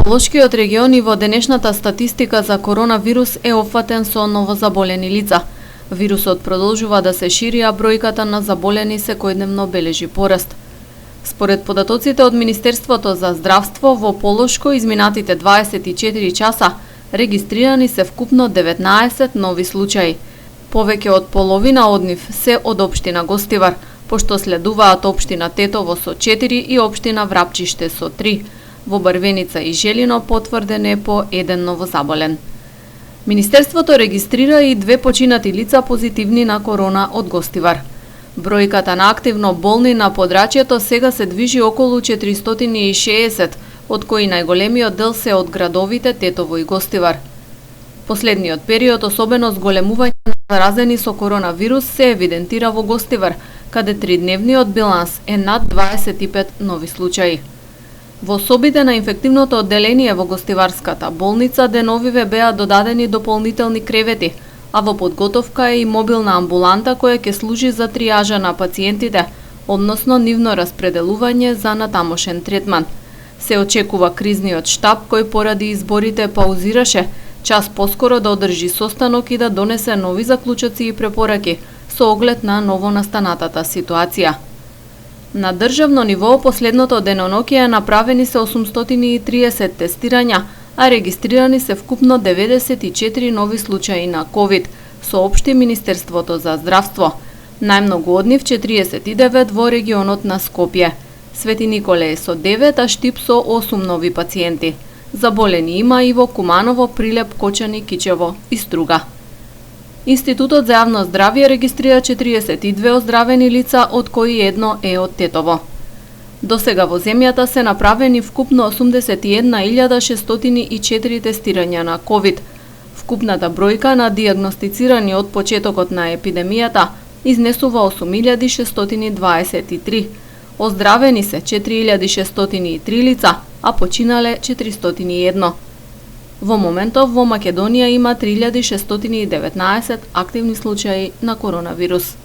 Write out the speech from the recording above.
Полошкиот регион и во денешната статистика за коронавирус е опфатен со новозаболени лица. Вирусот продолжува да се шири, а бројката на заболени секојдневно бележи пораст. Според податоците од Министерството за здравство, во Полошко изминатите 24 часа регистрирани се вкупно 19 нови случаи. Повеќе од половина од нив се од општина Гостивар, пошто следуваат општина Тетово со 4 и општина Врапчиште со 3. Во Барвеница и Желино потврден е по еден новозаболен. Министерството регистрира и 2 починати лица позитивни на корона од Гостивар. Бројката на активно болни на подрачјето сега се движи околу 460, од кои најголемиот дел се од градовите Тетово и Гостивар. Последниот период, особено зголемување на заразени со коронавирус, се евидентира во Гостивар, каде тридневниот биланс е над 25 нови случаи. Во собите на инфективното одделение во Гостиварската болница деновиве беа додадени дополнителни кревети, а во подготовка е и мобилна амбуланта која ќе служи за триажа на пациентите, односно нивно распределување за натамошен третман. Се очекува кризниот штаб кој поради изборите паузираше, час поскоро да одржи состанок и да донесе нови заклучоци и препораки со оглед на новонастанатата ситуација. На државно ниво последното деноноќе направени се 830 тестирања, а регистрирани се вкупно 94 нови случаи на ковид, соопшти Министерството за здравство. Најмногу од нив 49 во регионот на Скопје. Свети Николе е со 9, а Штип со 8 нови пациенти. Заболени има и во Куманово, Прилеп, Кочани, Кичево и Струга. Институтот за јавно здравје регистрира 42 оздравени лица, од кои едно е од Тетово. До сега во земјата се направени вкупно 81.604 тестирања на ковид. Вкупната бројка на дијагностицирани од почетокот на епидемијата изнесува 8.623. Оздравени се 4.603 лица, а починале 401. Во моментов во Македонија има 3.619 активни случаи на коронавирус.